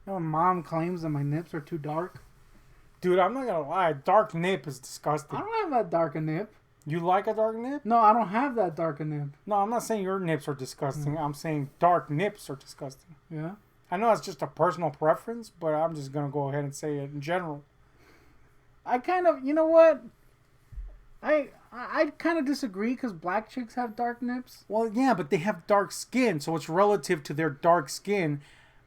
You know, mom claims that my nips are too dark. Dude, I'm not gonna lie. Dark nip is disgusting. I don't have that dark a nip. You like a dark nip? No, I don't have that dark a nip. No, I'm not saying your nips are disgusting. I'm saying dark nips are disgusting. Yeah. I know it's just a personal preference, but I'm just gonna go ahead and say it in general. I kind of, you know what? I kind of disagree because black chicks have dark nips. Well, yeah, but they have dark skin, so it's relative to their dark skin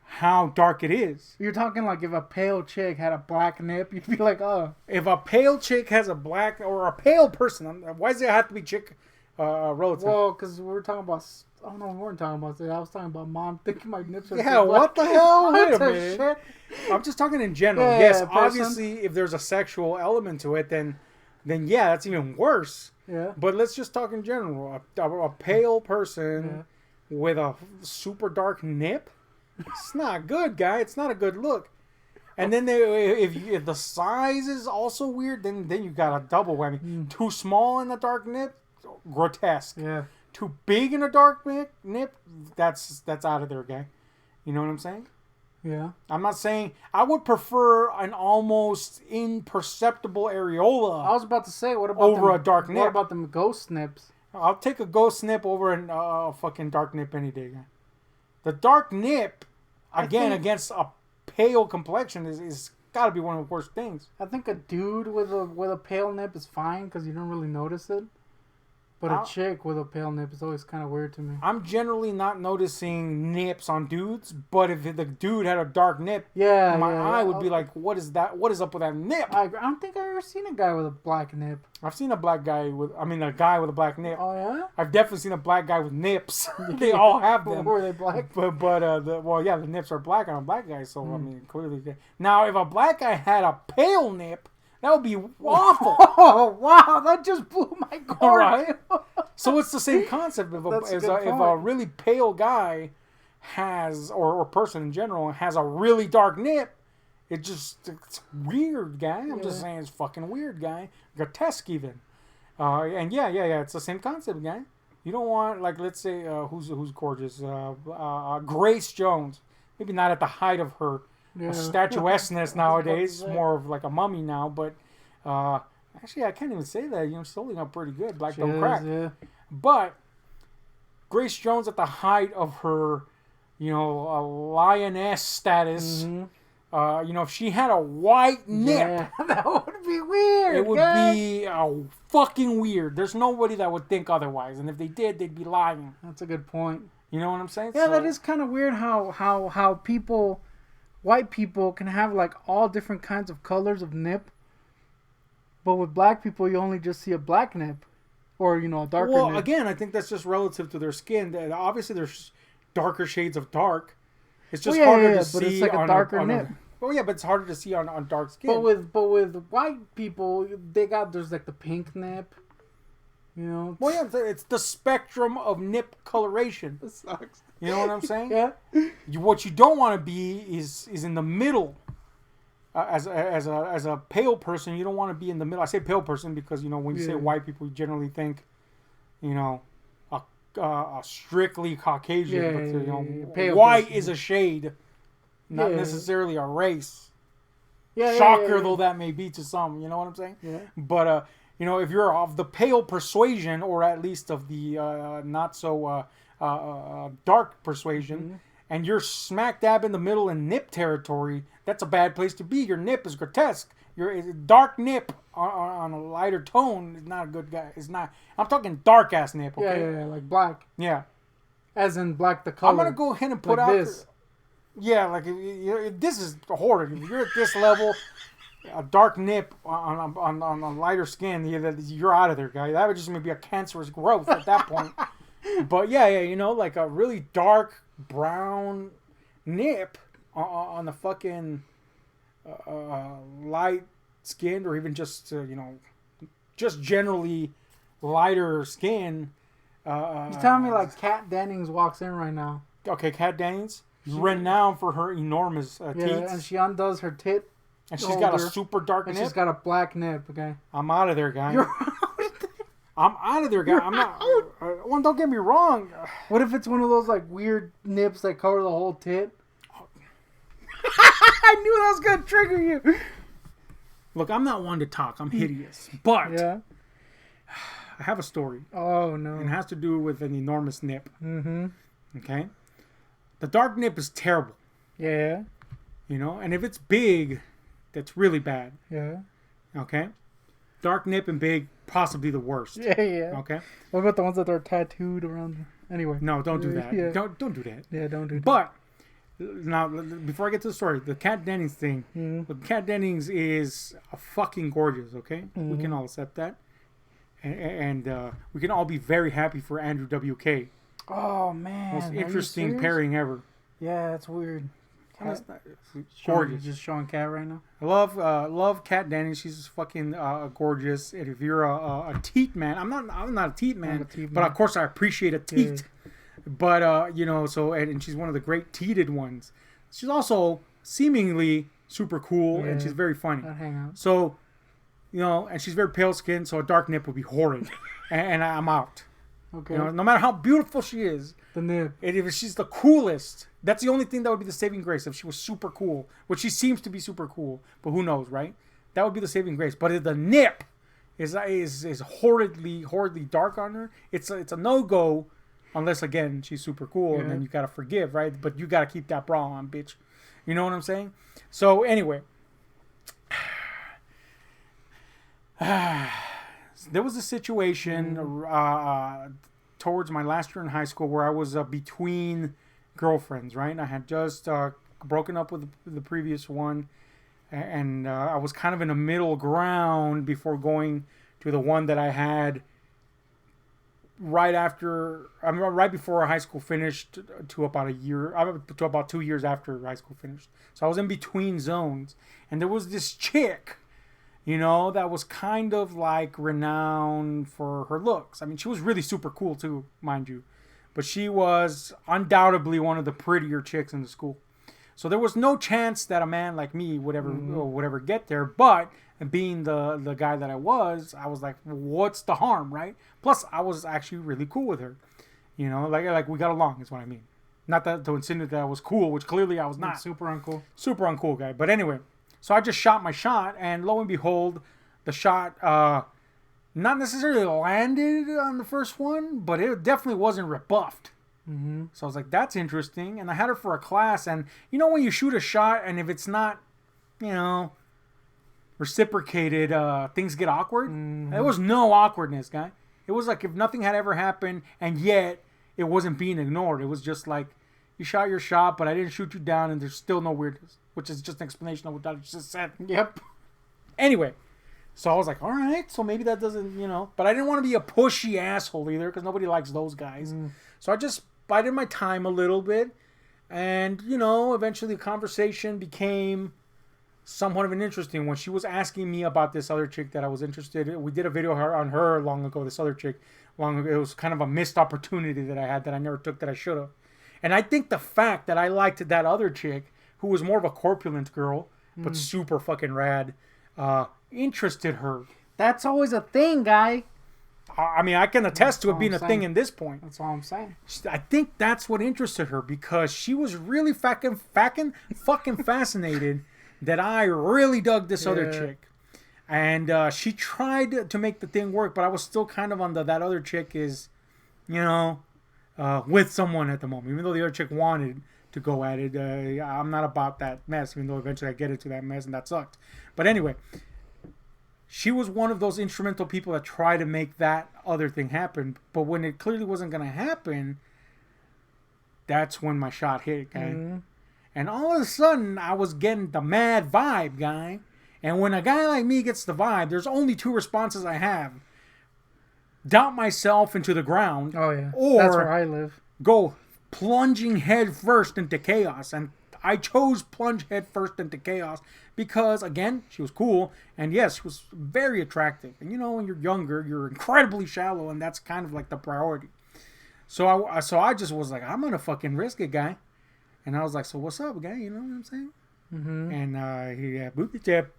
how dark it is. You're talking like if a pale chick had a black nip, you'd be like, oh. If a pale chick has a black or a pale person, why does it have to be chick relative? Well, because we were talking about. Oh no, we weren't talking about that. I was talking about mom thinking my nips are. Yeah, what the hell? Wait a the minute. shit? I'm just talking in general. Yeah, yes, person. obviously, if there's a sexual element to it, then yeah, that's even worse. Yeah. But let's just talk in general. A pale person with a super dark nip, it's not good, guy. It's not a good look. And then if the size is also weird, then you got a double whammy. Too small in the dark nip, grotesque. Yeah. Too big in a dark nip, that's out of there, guy. You know what I'm saying? Yeah. I'm not saying I would prefer an almost imperceptible areola. I was about to say, what about over them, a dark nip? What about them ghost nips? I'll take a ghost nip over a fucking dark nip any day, guy. The dark nip, again, against a pale complexion is got to be one of the worst things. I think a dude with a pale nip is fine because you don't really notice it. But a chick with a pale nip is always kind of weird to me. I'm generally not noticing nips on dudes, but if the dude had a dark nip, my eye would be like, what is that? What is up with that nip? I don't think I've ever seen a guy with a black nip. I've seen a guy with a black nip. Oh, yeah? I've definitely seen a black guy with nips. They all have them. Were they black? But the nips are black on a black guy, so I mean, clearly. Now, if a black guy had a pale nip, that would be awful. Oh, wow, that just blew my cord. Right? So it's the same concept. If a really pale guy has, or person in general, has a really dark nip, it's weird, guy. I'm just saying it's fucking weird, guy. Grotesque even. And yeah, it's the same concept, guy. You don't want, like, let's say, who's gorgeous? Grace Jones. Maybe not at the height of her statuesqueness nowadays. More of like a mummy now, but actually I can't even say that. She's holding up pretty good. Black don't crack. Yeah. But Grace Jones at the height of her, lioness status. Mm-hmm. If she had a white nip, that would be weird. It would be fucking weird. There's nobody that would think otherwise, and if they did, they'd be lying. That's a good point. You know what I'm saying? Yeah, that is kind of weird. How people. White people can have like all different kinds of colors of nip, but with black people you only just see a black nip, or a darker nip. Well, again, I think that's just relative to their skin. Obviously, there's darker shades of dark. It's just harder to see. But it's like a darker nip. Oh yeah, but it's harder to see on dark skin. But with white people, there's like the pink nip. Well, yeah, it's the spectrum of nip coloration. That sucks. You know what I'm saying? Yeah. What you don't want to be is in the middle. As a pale person, you don't want to be in the middle. I say pale person because when you say white people, you generally think, a strictly Caucasian. But white person is a shade, not necessarily a race. Shocker though that may be to some. You know what I'm saying? Yeah. But if you're of the pale persuasion, or at least of the not so dark persuasion, and you're smack dab in the middle in nip territory, that's a bad place to be. Your nip is grotesque. Your dark nip on a lighter tone is not a good guy. It's not. I'm talking dark ass nip. Okay? Yeah, like black. Yeah. As in black the color. I'm gonna go ahead and put like out this. Yeah, like this is horrid. If you're at this level. A dark nip on lighter skin, you're out of there, guy. That would just be a cancerous growth at that point. But yeah, like a really dark brown nip on the fucking light skinned, or even just just generally lighter skin. You're telling me like Kat Dennings walks in right now. Okay, Kat Dennings, renowned for her enormous teeth, and she undoes her tit. And she's got a super dark nip. She's got a black nip, okay? I'm out of there, guy. You're out. I'm out of there, guy. I'm not. Well, don't get me wrong. What if it's one of those like weird nips that cover the whole tit? I knew that was gonna trigger you. Look, I'm not one to talk. I'm hideous, but Yeah. I have a story. Oh no. And it has to do with an enormous nip. Mm-hmm. Okay, the dark nip is terrible. Yeah. You know, and if it's big, that's really bad. Yeah. Okay, dark nip and big, possibly the worst. Yeah. Yeah. Okay. What about the ones that are tattooed around? Anyway. No, don't do that. Yeah. Don't do that. Yeah, don't do that. But now, before I get to the story, the Kat Dennings thing. Mm-hmm. Look, Kat Dennings is a fucking gorgeous. Okay, we can all accept that, and we can all be very happy for Andrew WK. Oh man. Most interesting pairing ever. Yeah, that's weird. Gorgeous. Just showing Kat right now. I love Kat Dennings. She's fucking gorgeous. And if you're a teat man, I'm not a teat man, but of course I appreciate a teat. Yeah. But you know, so and she's one of the great teated ones. She's also seemingly super cool, and she's very funny. I'd hang out. So, you know, and she's very pale skinned, so a dark nip would be horrid, and I'm out. Okay. You know, no matter how beautiful she is, the nip. And if she's the coolest, that's the only thing that would be the saving grace. If she was super cool, which she seems to be super cool, but who knows, right? That would be the saving grace. But if the nip is horridly dark on her, it's a no go, unless again she's super cool, and then you gotta forgive, right? But you gotta keep that bra on, bitch. You know what I'm saying? So anyway, there was a situation towards my last year in high school where I was between girlfriends, right? I had just broken up with the previous one, and I was kind of in a middle ground before going to the one that I had right before high school finished to about 2 years after high school finished. So I was in between zones, and there was this chick, you know, that was kind of like renowned for her looks. I mean, she was really super cool too, mind you. But she was undoubtedly one of the prettier chicks in the school. So there was no chance that a man like me would ever get there. But being the guy that I was like, what's the harm, right? Plus, I was actually really cool with her. You know, like we got along is what I mean. Not that to insinuate that I was cool, which clearly I was not. Super uncool. Super uncool guy. But anyway. So I just shot my shot, and lo and behold, the shot not necessarily landed on the first one, but it definitely wasn't rebuffed. Mm-hmm. So I was like, that's interesting. And I had her for a class, and you know when you shoot a shot, and if it's not, you know, reciprocated, things get awkward? Mm-hmm. There was no awkwardness, guy. It was like if nothing had ever happened, and yet it wasn't being ignored. It was just like, you shot your shot, but I didn't shoot you down, and there's still no weirdness. Which is just an explanation of what I just said. Yep. Anyway, so I was like, all right, so maybe that doesn't, you know. But I didn't want to be a pushy asshole either, because nobody likes those guys. So I just bided my time a little bit. And, you know, eventually the conversation became somewhat of an interesting one. She was asking me about this other chick that I was interested in. We did a video on her long ago, this other chick. Long ago. It was kind of a missed opportunity that I had that I never took that I should have. And I think the fact that I liked that other chick, who was more of a corpulent girl, but super fucking rad, interested her. That's always a thing, guy. I mean, I can attest to it being a thing in this point. That's all I'm saying. I think that's what interested her, because she was really fucking fascinated that I really dug this other chick. And she tried to make the thing work, but I was still kind of on that other chick is, you know, with someone at the moment. Even though the other chick wanted to go at it. I'm not about that mess, even though eventually I get into that mess, and that sucked. But anyway, she was one of those instrumental people that try to make that other thing happen. But when it clearly wasn't going to happen, that's when my shot hit, guy. Mm-hmm. And all of a sudden, I was getting the mad vibe, guy. And when a guy like me gets the vibe, there's only two responses I have. Doubt myself into the ground. Oh, yeah. Or that's where I live. Go plunging head first into chaos. And I chose plunge head first into chaos because, again, she was cool. And yes, she was very attractive. And you know, when you're younger, you're incredibly shallow. And that's kind of like the priority. So I just was like, I'm going to fucking risk it, guy. And I was like, so what's up, guy? You know what I'm saying? Mm-hmm. And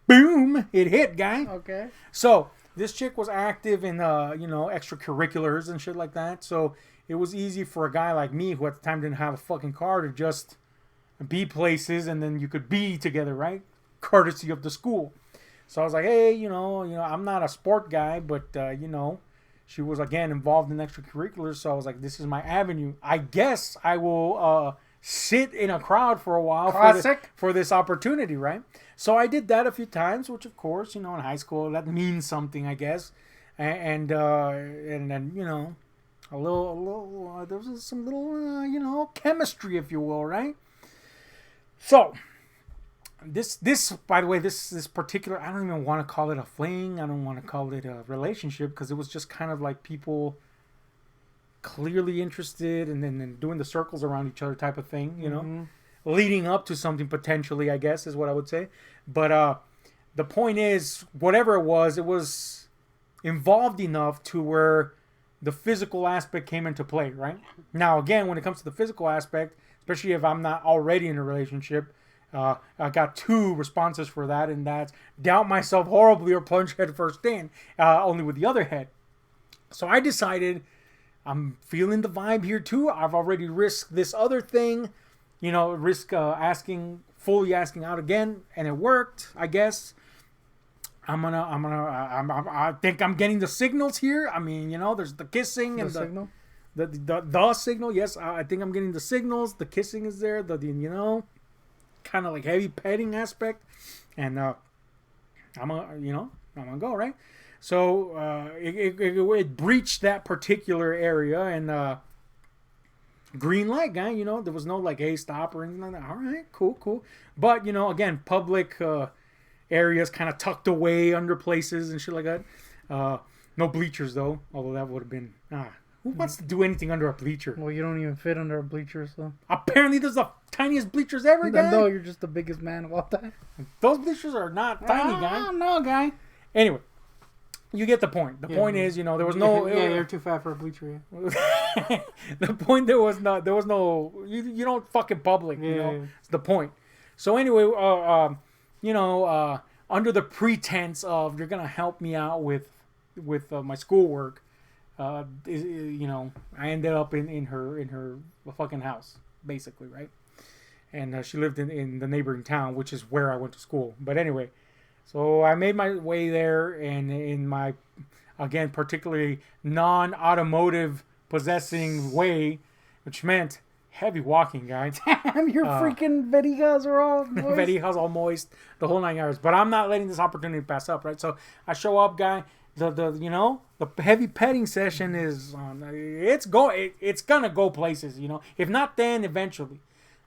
boom, it hit, guy. Okay. So this chick was active in extracurriculars and shit like that. So it was easy for a guy like me, who at the time didn't have a fucking car, to just be places, and then you could be together, right? Courtesy of the school. So I was like, hey, I'm not a sport guy, but she was again involved in extracurriculars. So I was like, this is my avenue. I guess I will sit in a crowd for a while for this opportunity, right? So I did that a few times, which of course, in high school that means something, I guess, and then a little there was some little chemistry, if you will, right? So. This by the way, this particular, I don't even want to call it a fling. I don't want to call it a relationship, because it was just kind of like people clearly interested and then doing the circles around each other type of thing, leading up to something potentially, I guess is what I would say. But the point is, whatever it was involved enough to where the physical aspect came into play, right? Now, again, when it comes to the physical aspect, especially if I'm not already in a relationship, I got 2 responses for that, and that's doubt myself horribly or plunge head first in, only with the other head. So I decided I'm feeling the vibe here too. I've already risked this other thing, fully asking out again, and it worked, I guess. I think I'm getting the signals here. I mean, there's the kissing and the signal. The signal. Yes, I think I'm getting the signals. The kissing is there. Kind of like heavy petting aspect, and I'm gonna go, right. So it breached that particular area, and green light, guy. There was no like, hey, stop or anything like that. All right, cool. But again, public areas kind of tucked away under places and shit like that. No bleachers though, although that would have been who wants to do anything under a bleacher? Well, you don't even fit under a bleacher, so. Apparently, there's the tiniest bleachers ever, guy. No, you're just the biggest man of all time. Those bleachers are not tiny, guy. No, guy. Anyway, you get the point. The point is, there was no. Yeah, you're too fat for a bleacher. Yeah. The point there was no. You don't fucking public. Yeah. It's the point. So anyway, under the pretense of you're gonna help me out with my schoolwork. I ended up in her fucking house, basically, right? And she lived in the neighboring town, which is where I went to school. But anyway, so I made my way there, and in my, again, particularly non-automotive possessing way, which meant heavy walking, guys. Damn, your freaking verijas are all moist. Verijas all moist, the whole 9 yards. But I'm not letting this opportunity pass up, right? So I show up, guy. The heavy petting session is it's gonna go places, if not then eventually,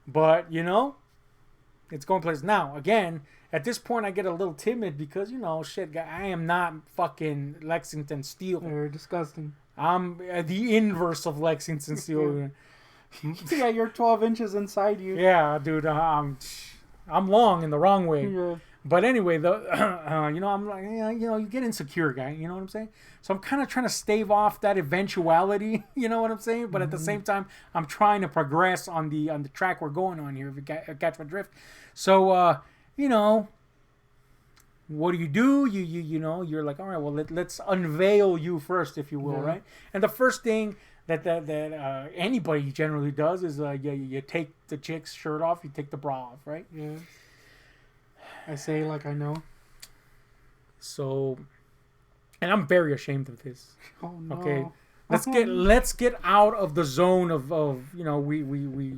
but it's going places. Now again, at this point I get a little timid because shit, guy, I am not fucking Lexington Steel. You're disgusting. I'm the inverse of Lexington Steel. Yeah, you're 12 inches inside you. Yeah, dude, I'm long in the wrong way. Yeah. But anyway, I'm like, you get insecure, guy. You know what I'm saying? So I'm kind of trying to stave off that eventuality. You know what I'm saying? But at the same time, I'm trying to progress on the track we're going on here. If you catch my drift. So what do? You're like, all right, well, let's unveil you first, if you will, right? And the first thing that anybody generally does is you take the chick's shirt off, you take the bra off, right? Yeah. I say like I know. So, and I'm very ashamed of this. Oh no. Okay, let's get out of the zone of we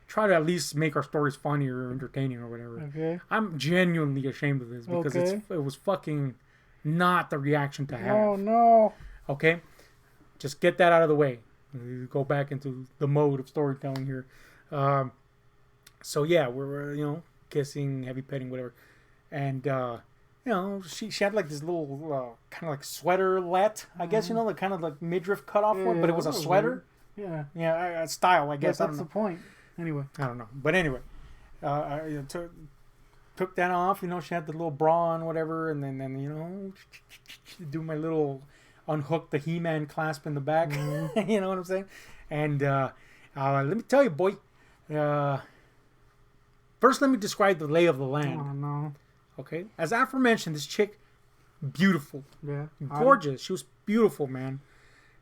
try to at least make our stories funny or entertaining or whatever. Okay. I'm genuinely ashamed of this because it was fucking not the reaction to have. Oh no. Okay, just get that out of the way. We go back into the mode of storytelling here. So yeah, we're kissing, heavy petting, whatever, and she had like this little kind of like sweater-let, I guess, the kind of like midriff cut off one, but it was a sweater. Weird. Yeah, style, I guess. That's the point. Anyway, I don't know, but anyway, I took that off. She had the little bra on, whatever, and then do my little unhook the He-Man clasp in the back. Mm-hmm. You know what I'm saying? And let me tell you, boy. First, let me describe the lay of the land. Oh, no. Okay? As aforementioned, this chick, beautiful. Yeah. Gorgeous. She was beautiful, man.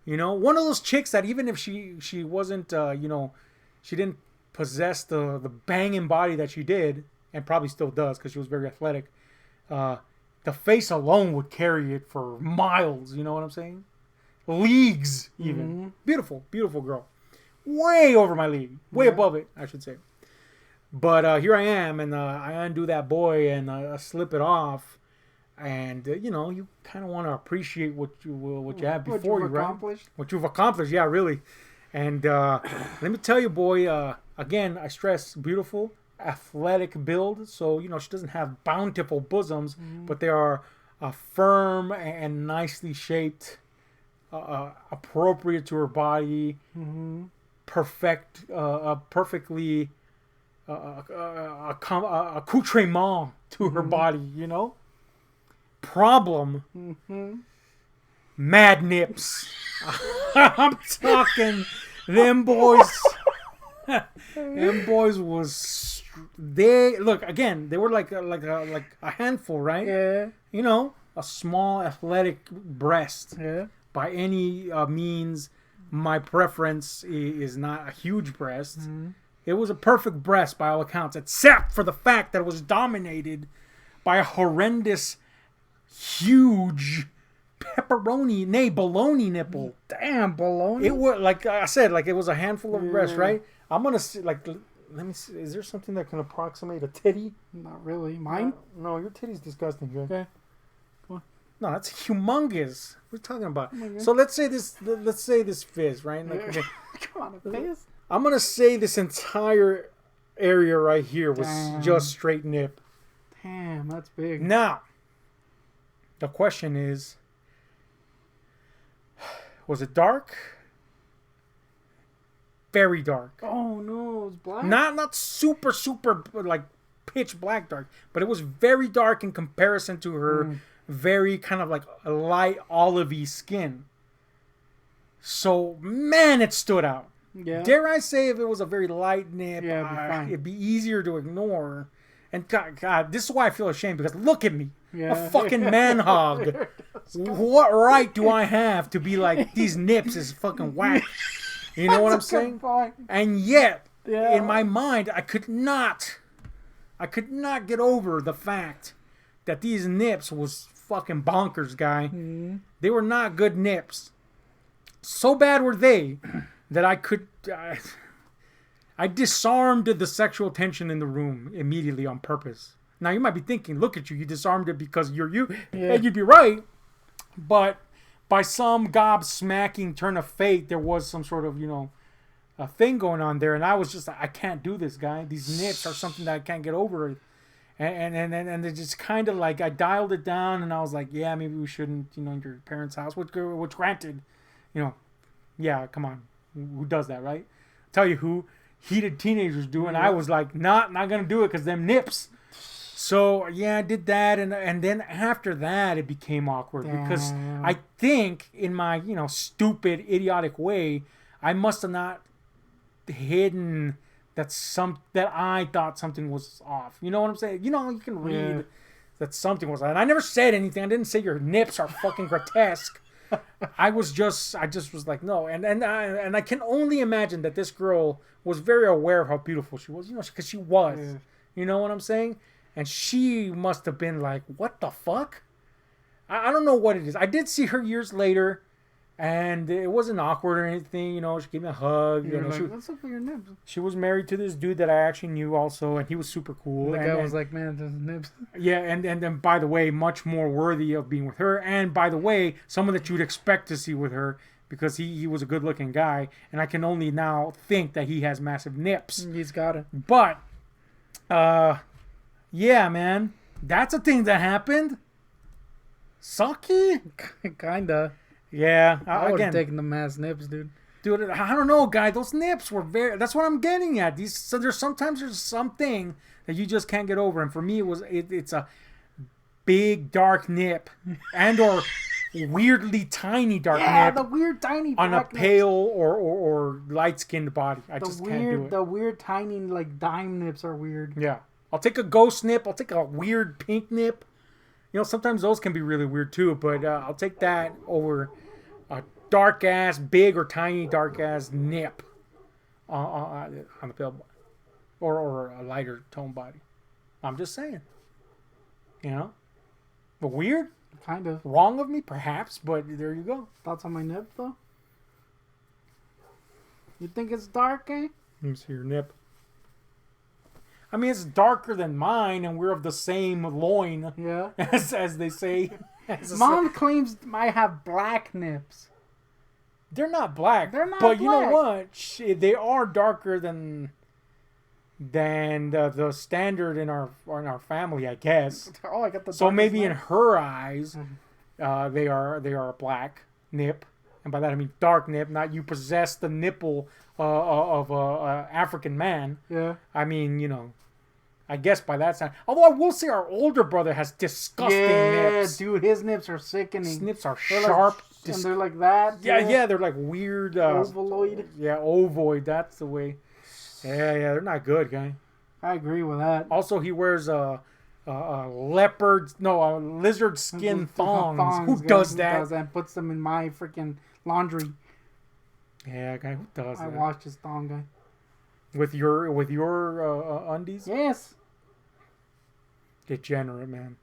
One of those chicks that even if she wasn't, she didn't possessed the banging body that she did, and probably still does because she was very athletic, the face alone would carry it for miles. You know what I'm saying? Leagues, even. Mm-hmm. Beautiful, beautiful girl. Way over my league. Way above it, I should say. But here I am, and I undo that boy and slip it off. And, you kind of want to appreciate what you have before you, right? What you've accomplished, yeah, really. And let me tell you, boy, again, I stress beautiful, athletic build. So, she doesn't have bountiful bosoms, but they are firm and nicely shaped, appropriate to her body, perfectly accoutrement to her body, Problem, mad nips. I'm talking them boys. Them boys was they look again. They were like a handful, right? Yeah. A small athletic breast. Yeah. By any means, my preference is not a huge breast. It was a perfect breast by all accounts, except for the fact that it was dominated by a horrendous, huge bologna nipple. Damn, bologna. It was, like I said, it was a handful of breasts, right? I'm gonna see, let me see. Is there something that can approximate a titty? Not really. Mine? No, your titty's disgusting, Jay. Okay. Come on. No, that's humongous. What are you talking about? Oh, so let's say this fizz, right? Okay. Come on, a fizz. I'm gonna say this entire area right here was just straight nip. Damn, that's big. Now, the question is, was it dark? Very dark. Oh no, it was black. Not super like pitch black dark, but it was very dark in comparison to her very kind of like a light olivey skin. So man, it stood out. Yeah. Dare I say, if it was a very light nip, it'd be easier to ignore. And God, this is why I feel ashamed, because look at me. Yeah. A fucking man hog. What right do I have to be like, these nips is fucking whack? You know what I'm saying? And yet, in my mind, I could not get over the fact that these nips was fucking bonkers, guy. They were not good nips. So bad were they that I disarmed the sexual tension in the room immediately on purpose. Now you might be thinking, look at you disarmed it because you're you, and you'd be right. But by some gobsmacking turn of fate, there was some sort of, a thing going on there, and I was just like, I can't do this, guy. These nips are something that I can't get over. And they just kind of like, I dialed it down, and I was like, yeah, maybe we shouldn't, in your parents' house, which granted, yeah, come on. Who does that, right? Tell you who heated teenagers do, and I was like, not gonna do it because them nips. So yeah, I did that, and then after that it became awkward because I think in my stupid idiotic way I must have not hidden that I thought something was off. You know what I'm saying? You can read that something was off. And I never said anything. I didn't say your nips are fucking grotesque. I just was like, no, and I can only imagine that this girl was very aware of how beautiful she was, because she was, you know what I'm saying, and she must have been like, what the fuck? I don't know what it is. I did see her years later, and it wasn't awkward or anything, she gave me a hug. What's up with your nips? She was married to this dude that I actually knew also, and he was super cool. The guy was like, man, there's nips. Yeah, and by the way, much more worthy of being with her. And by the way, someone that you'd expect to see with her, because he was a good-looking guy, and I can only now think that he has massive nips. He's got it. But, yeah, man, that's a thing that happened. Sucky? Kinda. Yeah, I would have taken the mass nips, dude. Dude, I don't know, guy. Those nips were that's what I'm getting at. There's something that you just can't get over, and for me, it's a big dark nip, and or weirdly tiny dark nip. Yeah, the weird tiny on a pale or light skinned body. I just can't do it. The weird tiny like dime nips are weird. Yeah, I'll take a ghost nip. I'll take a weird pink nip. Sometimes those can be really weird too, but I'll take that over a dark ass, big or tiny dark ass nip on the pale. or a lighter tone body. I'm just saying. You know? But weird? Kind of. Wrong of me? Perhaps, but there you go. Thoughts on my nip, though? You think it's dark, eh? Let me see your nip. I mean, it's darker than mine, and we're of the same loin. Yeah. As they say. Mom claims I have black nips. They're not black. They're not but black. You know what? They are darker than the standard in our family, I guess. Oh, I got the. So maybe nip. in her eyes, they are a black nip, and by that I mean dark nip. Not you possess the nipple of a African man. Yeah. I mean, you know. I guess by that time. Although I will say our older brother has disgusting nips. Yeah, dude, his nips are sickening. His nips are They're sharp. Like, and they're like that. Yeah, they're like weird. Ovaloid. Yeah, ovoid. That's the way. Yeah, they're not good, guy. I agree with that. Also, he wears a lizard skin thongs. Who does that? And puts them in my freaking laundry. Yeah, guy, who does that? I washed his thong, guy. With your undies? Yes. Degenerate, man.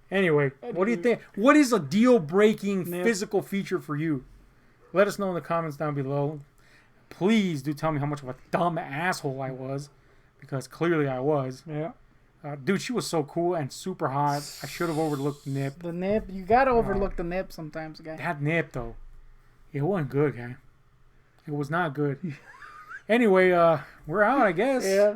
Anyway, what do you think? What is a deal-breaking physical feature for you? Let us know in the comments down below. Please do tell me how much of a dumb asshole I was, because clearly I was. Yeah. Dude, she was so cool and super hot. I should have overlooked the nip. The nip. You gotta overlook the nip sometimes, guy. That nip, though. It wasn't good, guy. It was not good. Anyway, we're out, I guess. Yeah.